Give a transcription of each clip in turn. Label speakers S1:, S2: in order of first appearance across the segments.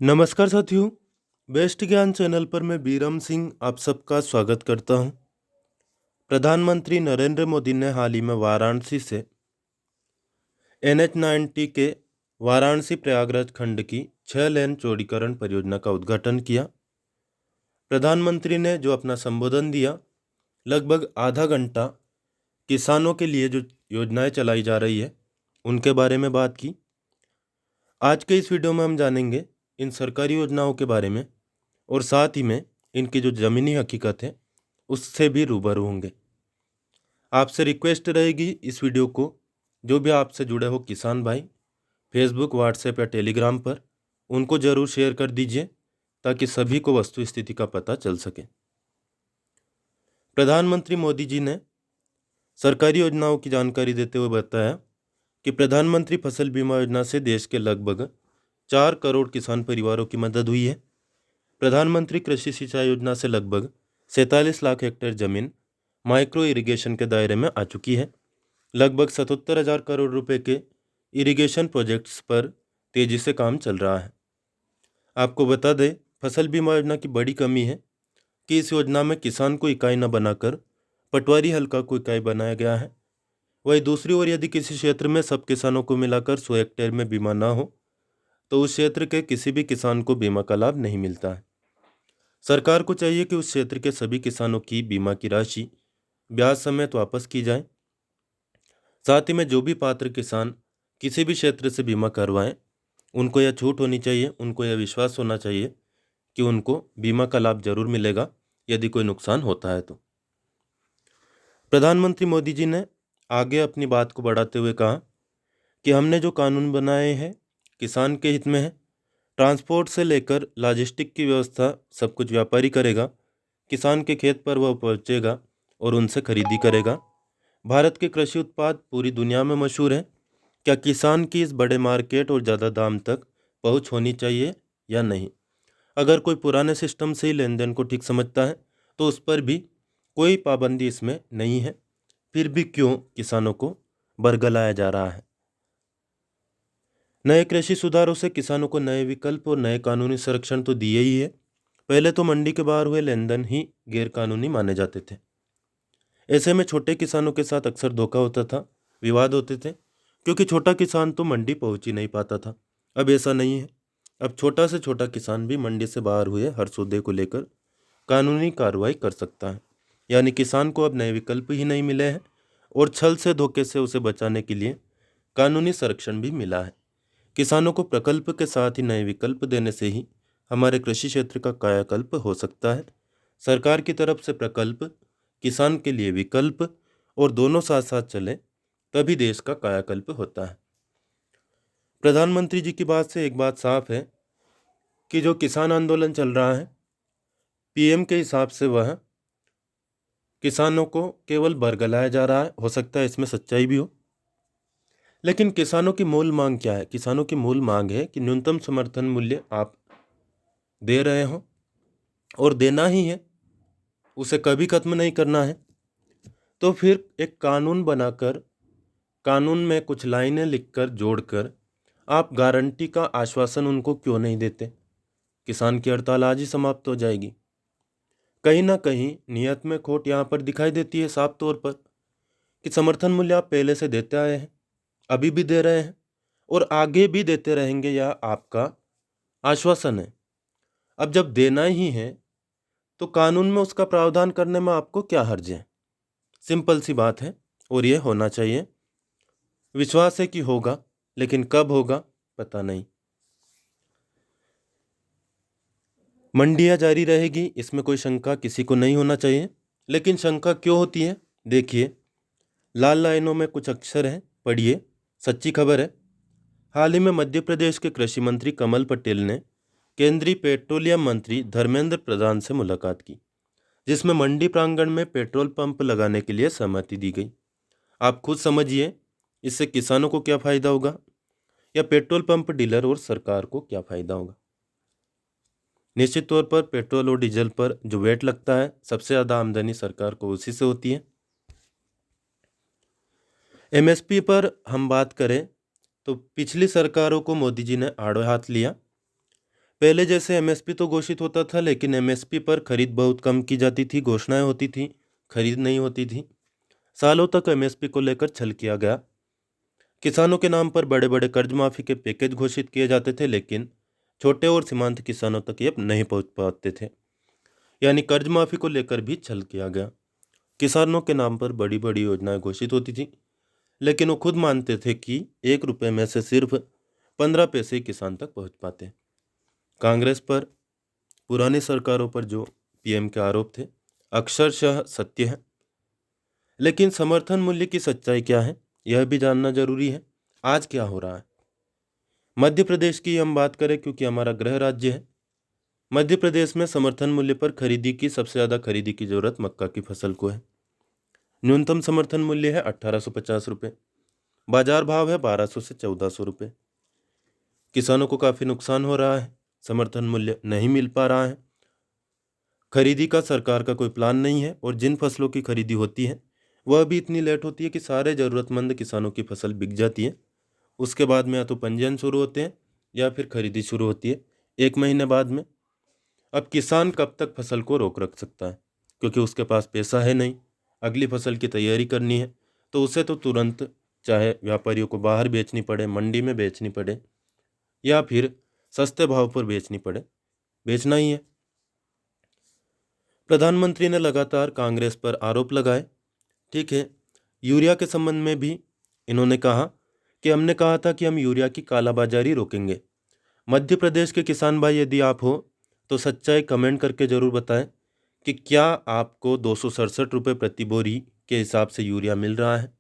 S1: नमस्कार साथियों। बेस्ट ज्ञान चैनल पर मैं बीरम सिंह आप सबका स्वागत करता हूं। प्रधानमंत्री नरेंद्र मोदी ने हाल ही में वाराणसी से NH-90 के वाराणसी प्रयागराज खंड की 6 लेन चौड़ीकरण परियोजना का उद्घाटन किया। प्रधानमंत्री ने जो अपना संबोधन दिया, लगभग आधा घंटा किसानों के लिए जो योजनाएं चलाई जा रही है उनके बारे में बात की। आज के इस वीडियो में हम जानेंगे इन सरकारी योजनाओं के बारे में और साथ ही में इनकी जो ज़मीनी हकीकत है उससे भी रूबरू होंगे। आपसे रिक्वेस्ट रहेगी इस वीडियो को जो भी आपसे जुड़े हो किसान भाई फेसबुक, व्हाट्सएप या टेलीग्राम पर उनको ज़रूर शेयर कर दीजिए ताकि सभी को वस्तु स्थिति का पता चल सके। प्रधानमंत्री मोदी जी ने सरकारी योजनाओं की जानकारी देते हुए बताया कि प्रधानमंत्री फसल बीमा योजना से देश के लगभग 4 करोड़ किसान परिवारों की मदद हुई है। प्रधानमंत्री कृषि सिंचाई योजना से लगभग 47 लाख हेक्टेयर जमीन माइक्रो इरिगेशन के दायरे में आ चुकी है। लगभग 77,000 करोड़ रुपए के इरिगेशन प्रोजेक्ट्स पर तेजी से काम चल रहा है। आपको बता दें, फसल बीमा योजना की बड़ी कमी है कि इस योजना में किसान को इकाई न बनाकर पटवारी हल्का को इकाई बनाया गया है। वहीं दूसरी ओर यदि किसी क्षेत्र में सब किसानों को मिलाकर 100 हेक्टेयर में बीमा न हो तो उस क्षेत्र के किसी भी किसान को बीमा का लाभ नहीं मिलता है। सरकार को चाहिए कि उस क्षेत्र के सभी किसानों की बीमा की राशि ब्याज समेत वापस की जाए। साथ ही में जो भी पात्र किसान किसी भी क्षेत्र से बीमा करवाएं उनको यह छूट होनी चाहिए, उनको यह विश्वास होना चाहिए कि उनको बीमा का लाभ जरूर मिलेगा यदि कोई नुकसान होता है तो। प्रधानमंत्री मोदी जी ने आगे अपनी बात को बढ़ाते हुए कहा कि हमने जो कानून बनाए हैं किसान के हित में है। ट्रांसपोर्ट से लेकर लॉजिस्टिक की व्यवस्था सब कुछ व्यापारी करेगा। किसान के खेत पर वह पहुंचेगा और उनसे खरीदी करेगा। भारत के कृषि उत्पाद पूरी दुनिया में मशहूर हैं। क्या किसान की इस बड़े मार्केट और ज़्यादा दाम तक पहुंच होनी चाहिए या नहीं? अगर कोई पुराने सिस्टम से ही लेन देन को ठीक समझता है तो उस पर भी कोई पाबंदी इसमें नहीं है। फिर भी क्यों किसानों को बरगलाया जा रहा है? नए कृषि सुधारों से किसानों को नए विकल्प और नए कानूनी संरक्षण तो दिए ही है। पहले तो मंडी के बाहर हुए लेन देन ही गैर कानूनी माने जाते थे। ऐसे में छोटे किसानों के साथ अक्सर धोखा होता था, विवाद होते थे, क्योंकि छोटा किसान तो मंडी पहुंच ही नहीं पाता था। अब ऐसा नहीं है। अब छोटा से छोटा किसान भी मंडी से बाहर हुए हर सौदे को लेकर कानूनी कार्रवाई कर सकता है। यानी किसान को अब नए विकल्प ही नहीं मिले हैं और छल से धोखे से उसे बचाने के लिए कानूनी संरक्षण भी मिला है। किसानों को प्रकल्प के साथ ही नए विकल्प देने से ही हमारे कृषि क्षेत्र का कायाकल्प हो सकता है। सरकार की तरफ से प्रकल्प, किसान के लिए विकल्प और दोनों साथ साथ चले तभी देश का कायाकल्प होता है। प्रधानमंत्री जी की बात से एक बात साफ है कि जो किसान आंदोलन चल रहा है PM के हिसाब से वह किसानों को केवल बरगलाया जा रहा है। हो सकता है इसमें सच्चाई भी हो, लेकिन किसानों की मूल मांग क्या है? किसानों की मूल मांग है कि न्यूनतम समर्थन मूल्य आप दे रहे हो और देना ही है, उसे कभी खत्म नहीं करना है। तो फिर एक कानून बनाकर, कानून में कुछ लाइनें लिखकर जोड़कर आप गारंटी का आश्वासन उनको क्यों नहीं देते? किसान की हड़ताल आज ही समाप्त हो जाएगी। कहीं ना कहीं नियत में खोट यहाँ पर दिखाई देती है साफ तौर पर कि समर्थन मूल्य आप पहले से देते आए हैं, अभी भी दे रहे हैं और आगे भी देते रहेंगे, यह आपका आश्वासन है। अब जब देना ही है तो कानून में उसका प्रावधान करने में आपको क्या हर्ज है? सिंपल सी बात है और ये होना चाहिए। विश्वास है कि होगा, लेकिन कब होगा पता नहीं। मंडियां जारी रहेगी, इसमें कोई शंका किसी को नहीं होना चाहिए। लेकिन शंका क्यों होती है? देखिए, लाल लाइनों में कुछ अक्षर हैं, पढ़िए, सच्ची खबर है। हाल ही में मध्य प्रदेश के कृषि मंत्री कमल पटेल ने केंद्रीय पेट्रोलियम मंत्री धर्मेंद्र प्रधान से मुलाकात की, जिसमें मंडी प्रांगण में पेट्रोल पंप लगाने के लिए सहमति दी गई। आप खुद समझिए इससे किसानों को क्या फायदा होगा या पेट्रोल पंप डीलर और सरकार को क्या फायदा होगा? निश्चित तौर पर पेट्रोल और डीजल पर जो वैट लगता है, सबसे ज़्यादा आमदनी सरकार को उसी से होती है। MSP पर हम बात करें तो पिछली सरकारों को मोदी जी ने आड़े हाथ लिया। पहले जैसे एमएसपी तो घोषित होता था, लेकिन एमएसपी पर खरीद बहुत कम की जाती थी, घोषणाएं होती थी, खरीद नहीं होती थी। सालों तक एमएसपी को लेकर छल किया गया। किसानों के नाम पर बड़े बड़े कर्ज माफी के पैकेज घोषित किए जाते थे, लेकिन छोटे और सीमांत किसानों तक ये नहीं पहुंच पाते थे। यानी कर्ज माफी को लेकर भी छल किया गया। किसानों के नाम पर बड़ी बड़ी योजनाएं घोषित होती थी, लेकिन वो खुद मानते थे कि 1 रुपये में से सिर्फ 15 पैसे ही किसान तक पहुंच पाते। कांग्रेस पर, पुरानी सरकारों पर जो पीएम के आरोप थे, अक्षरशः सत्य है। लेकिन समर्थन मूल्य की सच्चाई क्या है, यह भी जानना जरूरी है। आज क्या हो रहा है? मध्य प्रदेश की हम बात करें, क्योंकि हमारा गृह राज्य है। मध्य प्रदेश में समर्थन मूल्य पर खरीदी की सबसे ज़्यादा खरीदी की जरूरत मक्का की फसल को है। न्यूनतम समर्थन मूल्य है 1850 रुपये। बाजार भाव है 1200 से 1400 रुपये। किसानों को काफ़ी नुकसान हो रहा है, समर्थन मूल्य नहीं मिल पा रहा है। खरीदी का सरकार का कोई प्लान नहीं है, और जिन फसलों की खरीदी होती है वह भी इतनी लेट होती है कि सारे ज़रूरतमंद किसानों की फसल बिक जाती है। उसके बाद में या तो पंजीयन शुरू होते हैं या फिर खरीदी शुरू होती है 1 महीने बाद में। अब किसान कब तक फसल को रोक रख सकता है, क्योंकि उसके पास पैसा है नहीं। अगली फसल की तैयारी करनी है तो उसे तो तुरंत, चाहे व्यापारियों को बाहर बेचनी पड़े, मंडी में बेचनी पड़े, या फिर सस्ते भाव पर बेचनी पड़े, बेचना ही है। प्रधानमंत्री ने लगातार कांग्रेस पर आरोप लगाए। ठीक है, यूरिया के संबंध में भी इन्होंने कहा कि हमने कहा था कि हम यूरिया की कालाबाजारी रोकेंगे। मध्य प्रदेश के किसान भाई, यदि आप हो तो सच्चाई कमेंट करके ज़रूर बताएं कि क्या आपको 267 रुपये प्रति बोरी के हिसाब से यूरिया मिल रहा है।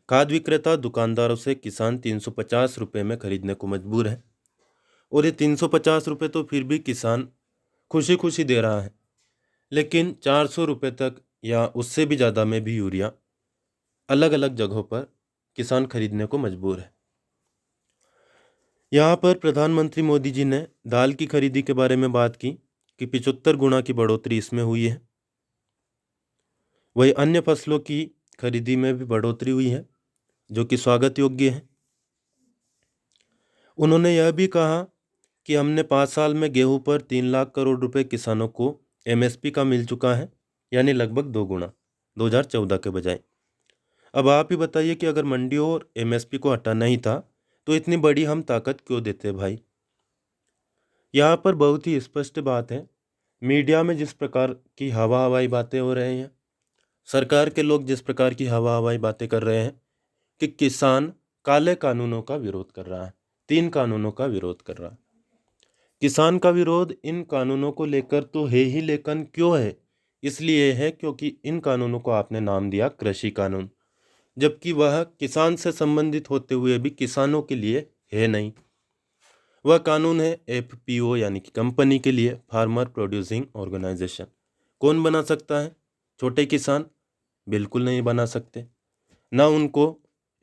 S1: खाद विक्रेता दुकानदारों से किसान 350 रुपये में खरीदने को मजबूर है, और ये 350 रुपये तो फिर भी किसान खुशी खुशी दे रहा है, लेकिन 400 रुपये तक या उससे भी ज़्यादा में भी यूरिया अलग अलग जगहों पर किसान खरीदने को मजबूर है। यहाँ पर प्रधानमंत्री मोदी जी ने दाल की खरीदी के बारे में बात की कि 75 गुना की बढ़ोतरी इसमें हुई है। वही अन्य फसलों की खरीदी में भी बढ़ोतरी हुई है, जो कि स्वागत योग्य है। उन्होंने यह भी कहा कि हमने 5 साल में गेहूं पर 3 लाख करोड़ रुपए किसानों को एमएसपी का मिल चुका है, यानी लगभग 2 गुना 2014 के बजाय। अब आप ही बताइए कि अगर मंडियों और एमएसपी को हटाना ही था तो इतनी बड़ी हम ताकत क्यों देते भाई। यहाँ पर बहुत ही स्पष्ट बात है। मीडिया में जिस प्रकार की हवा हवाई बातें हो रही हैं, सरकार के लोग जिस प्रकार की हवा हवाई बातें कर रहे हैं कि किसान काले कानूनों का विरोध कर रहा है, 3 कानूनों का विरोध कर रहा है। किसान का विरोध इन कानूनों को लेकर तो है ही, लेकिन क्यों है? इसलिए है क्योंकि इन कानूनों को आपने नाम दिया कृषि कानून, जबकि वह किसान से संबंधित होते हुए भी किसानों के लिए है नहीं। वह कानून है एफपीओ, यानी कि कंपनी के लिए, फार्मर प्रोड्यूसिंग ऑर्गेनाइजेशन। कौन बना सकता है? छोटे किसान बिल्कुल नहीं बना सकते। ना उनको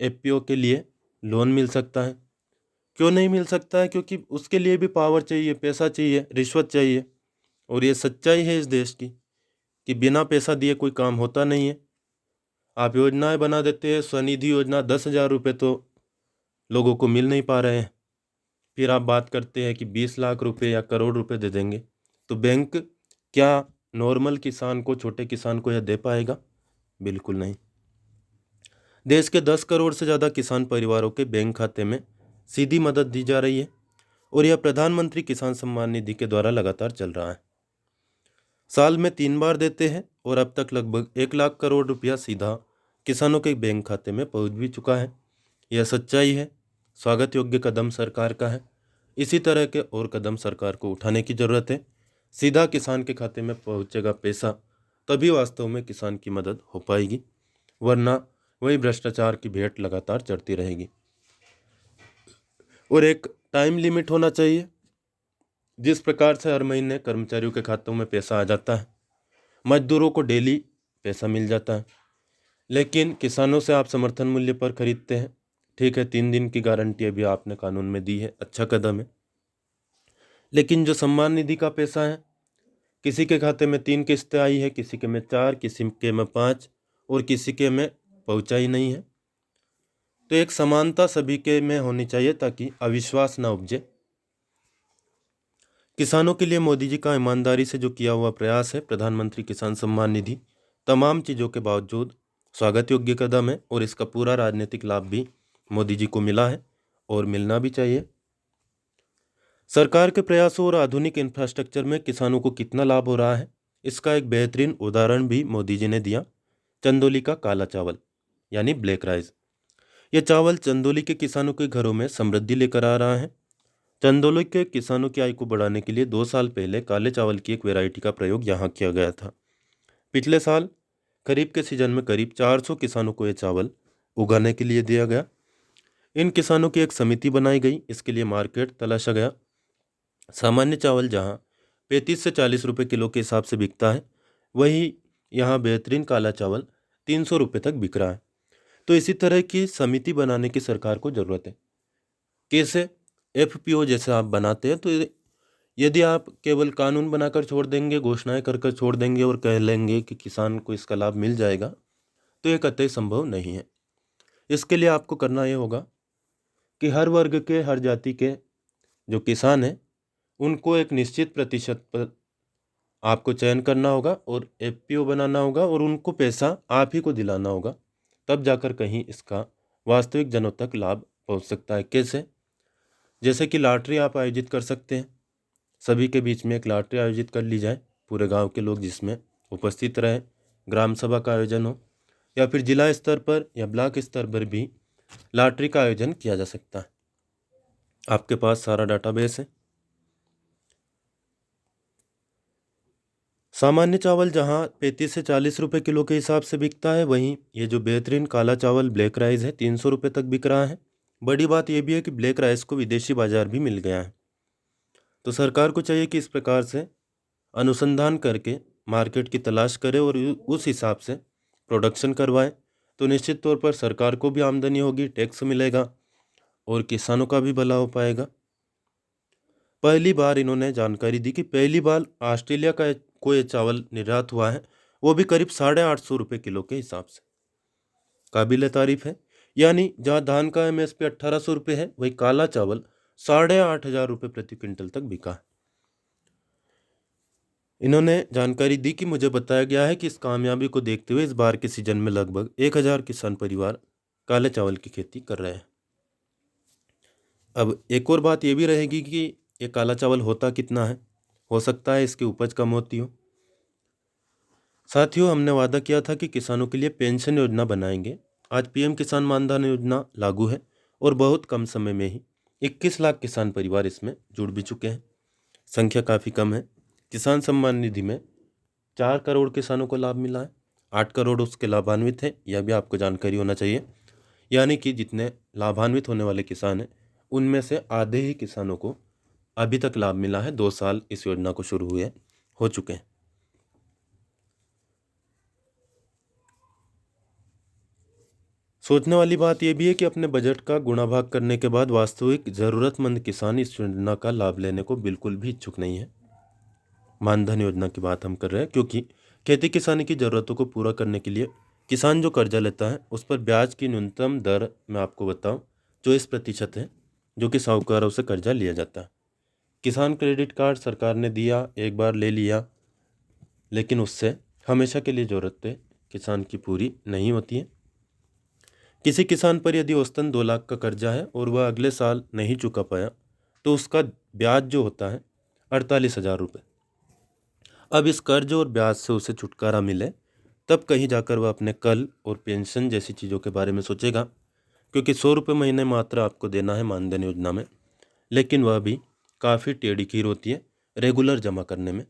S1: एफपीओ के लिए लोन मिल सकता है। क्यों नहीं मिल सकता है? क्योंकि उसके लिए भी पावर चाहिए, पैसा चाहिए, रिश्वत चाहिए। और ये सच्चाई है इस देश की कि बिना पैसा दिए कोई काम होता नहीं है। आप योजनाएं बना देते हैं, स्वनिधि योजना 10,000 रुपये तो लोगों को मिल नहीं पा रहे हैं। फिर आप बात करते हैं कि 20 लाख रुपए या करोड़ रुपए दे देंगे, तो बैंक क्या नॉर्मल किसान को, छोटे किसान को यह दे पाएगा? बिल्कुल नहीं। देश के 10 करोड़ से ज़्यादा किसान परिवारों के बैंक खाते में सीधी मदद दी जा रही है, और यह प्रधानमंत्री किसान सम्मान निधि के द्वारा लगातार चल रहा है। साल में 3 बार देते हैं, और अब तक लगभग 1 लाख करोड़ रुपया सीधा किसानों के बैंक खाते में पहुंच भी चुका है। यह सच्चाई है। स्वागत योग्य कदम सरकार का है। इसी तरह के और कदम सरकार को उठाने की ज़रूरत है। सीधा किसान के खाते में पहुंचेगा पैसा, तभी वास्तव में किसान की मदद हो पाएगी, वरना वही भ्रष्टाचार की भेंट लगातार चढ़ती रहेगी। और एक टाइम लिमिट होना चाहिए। जिस प्रकार से हर महीने कर्मचारियों के खातों में पैसा आ जाता है, मजदूरों को डेली पैसा मिल जाता है, लेकिन किसानों से आप समर्थन मूल्य पर खरीदते हैं। ठीक है, 3 दिन की गारंटी अभी आपने कानून में दी है, अच्छा कदम है। लेकिन जो सम्मान निधि का पैसा है, किसी के खाते में 3 किस्तें आई है, किसी के में 4, किसी के में 5, और किसी के में पहुंचा ही नहीं है। तो एक समानता सभी के में होनी चाहिए ताकि अविश्वास ना उपजे। किसानों के लिए मोदी जी का ईमानदारी से जो किया हुआ प्रयास है प्रधानमंत्री किसान सम्मान निधि, तमाम चीज़ों के बावजूद स्वागत योग्य कदम है और इसका पूरा राजनीतिक लाभ भी मोदी जी को मिला है और मिलना भी चाहिए। सरकार के प्रयासों और आधुनिक इंफ्रास्ट्रक्चर में किसानों को कितना लाभ हो रहा है, इसका एक बेहतरीन उदाहरण भी मोदी जी ने दिया। चंदौली का काला चावल यानी ब्लैक राइस। यह चावल चंदौली के किसानों के घरों में समृद्धि लेकर आ रहा है। चंदौली के किसानों की आय को बढ़ाने के लिए 2 साल पहले काले चावल की एक वैरायटी का प्रयोग यहाँ किया गया था। पिछले साल खरीफ के सीजन में करीब 400 किसानों को यह चावल उगाने के लिए दिया गया। इन किसानों की एक समिति बनाई गई, इसके लिए मार्केट तलाशा गया। सामान्य चावल जहाँ 35 से 40 रुपये किलो के हिसाब से बिकता है, वही यहाँ बेहतरीन काला चावल 300 रुपये तक बिक रहा है। तो इसी तरह की समिति बनाने की सरकार को ज़रूरत है। कैसे? एफपीओ जैसे आप बनाते हैं, तो यदि आप केवल कानून बनाकर छोड़ देंगे, घोषणाएं कर कर छोड़ देंगे और कह लेंगे कि किसान को इसका लाभ मिल जाएगा, तो ये कतई संभव नहीं है। इसके लिए आपको करना ये होगा कि हर वर्ग के, हर जाति के जो किसान हैं, उनको एक निश्चित प्रतिशत पर आपको चयन करना होगा और एफपीओ बनाना होगा और उनको पैसा आप ही को दिलाना होगा। तब जाकर कहीं इसका वास्तविक जनों तक लाभ पहुंच सकता है। कैसे? जैसे कि लॉटरी आप आयोजित कर सकते हैं, सभी के बीच में एक लॉटरी आयोजित कर ली जाए, पूरे गांव के लोग जिसमें उपस्थित रहे, ग्राम सभा का आयोजन हो, या फिर जिला स्तर पर या ब्लॉक स्तर पर भी लॉटरी का आयोजन किया जा सकता है। आपके पास सारा डाटाबेस है। सामान्य चावल जहां 35 से 40 रुपये किलो के हिसाब से बिकता है, वहीं ये जो बेहतरीन काला चावल ब्लैक राइस है 300 रुपये तक बिक रहा है। बड़ी बात यह भी है कि ब्लैक राइस को विदेशी बाजार भी मिल गया है। तो सरकार को चाहिए कि इस प्रकार से अनुसंधान करके मार्केट की तलाश करे और उस हिसाब से प्रोडक्शन करवाए, तो निश्चित तौर पर सरकार को भी आमदनी होगी, टैक्स मिलेगा और किसानों का भी भला हो पाएगा। पहली बार इन्होंने जानकारी दी कि पहली बार ऑस्ट्रेलिया का को ये चावल निर्यात हुआ है, वो भी करीब 850 रुपये किलो के हिसाब से। काबिल तारीफ है। यानी जहाँ धान का एमएसपी 1800 रुपये है, वही काला चावल 8500 रुपये प्रति क्विंटल तक बिका है। इन्होंने जानकारी दी कि मुझे बताया गया है कि इस कामयाबी को देखते हुए इस बार के सीजन में लगभग 1000 किसान परिवार काले चावल की खेती कर रहे हैं। अब एक और बात ये भी रहेगी कि ये काला चावल होता कितना है, हो सकता है इसकी उपज कम होती हो। साथियों, हमने वादा किया था कि किसानों के लिए पेंशन योजना बनाएंगे। आज पीएम किसान मानधन योजना लागू है और बहुत कम समय में ही 21 लाख किसान परिवार इसमें जुड़ भी चुके हैं। संख्या काफ़ी कम है। किसान सम्मान निधि में 4 करोड़ किसानों को लाभ मिला है, 8 करोड़ उसके लाभान्वित हैं, यह भी आपको जानकारी होना चाहिए। यानी कि जितने लाभान्वित होने वाले किसान हैं, उनमें से आधे ही किसानों को अभी तक लाभ मिला है। 2 साल इस योजना को शुरू हुए हो चुके हैं। सोचने वाली बात यह भी है कि अपने बजट का गुणा भाग करने के बाद वास्तविक ज़रूरतमंद किसान इस योजना का लाभ लेने को बिल्कुल भी इच्छुक नहीं है। मानधन योजना की बात हम कर रहे हैं, क्योंकि खेती किसानी की ज़रूरतों को पूरा करने के लिए किसान जो कर्जा लेता है, उस पर ब्याज की न्यूनतम दर मैं आपको बताऊं 24% है, जो कि साहूकारों से कर्जा लिया जाता है। किसान क्रेडिट कार्ड सरकार ने दिया, एक बार ले लिया, लेकिन उससे हमेशा के लिए ज़रूरतें किसान की पूरी नहीं होती हैं। किसी किसान पर यदि औसतन 2 लाख का कर्जा है और वह अगले साल नहीं चुका पाया, तो उसका ब्याज जो होता है 48,000 रुपये। अब इस कर्ज और ब्याज से उसे छुटकारा मिले, तब कहीं जाकर वह अपने कल और पेंशन जैसी चीज़ों के बारे में सोचेगा, क्योंकि 100 रुपये महीने मात्र आपको देना है मानधन योजना में, लेकिन वह भी काफ़ी टेढ़ी खीर होती है रेगुलर जमा करने में।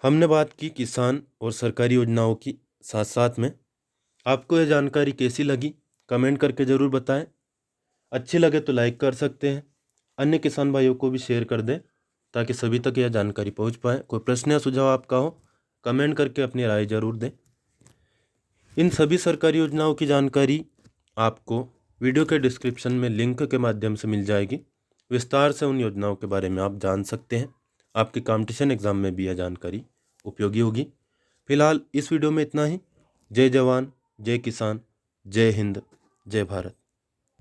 S1: हमने बात की किसान और सरकारी योजनाओं की, साथ साथ में आपको यह जानकारी कैसी लगी कमेंट करके ज़रूर बताएं। अच्छी लगे तो लाइक कर सकते हैं, अन्य किसान भाइयों को भी शेयर कर दें ताकि सभी तक यह जानकारी पहुंच पाए। कोई प्रश्न या सुझाव आपका हो, कमेंट करके अपनी राय ज़रूर दें। इन सभी सरकारी योजनाओं की जानकारी आपको वीडियो के डिस्क्रिप्शन में लिंक के माध्यम से मिल जाएगी। विस्तार से उन योजनाओं के बारे में आप जान सकते हैं। आपके कंपटीशन एग्ज़ाम में भी यह जानकारी उपयोगी होगी। फिलहाल इस वीडियो में इतना ही। जय जवान, जय किसान, जय हिंद, जय भारत।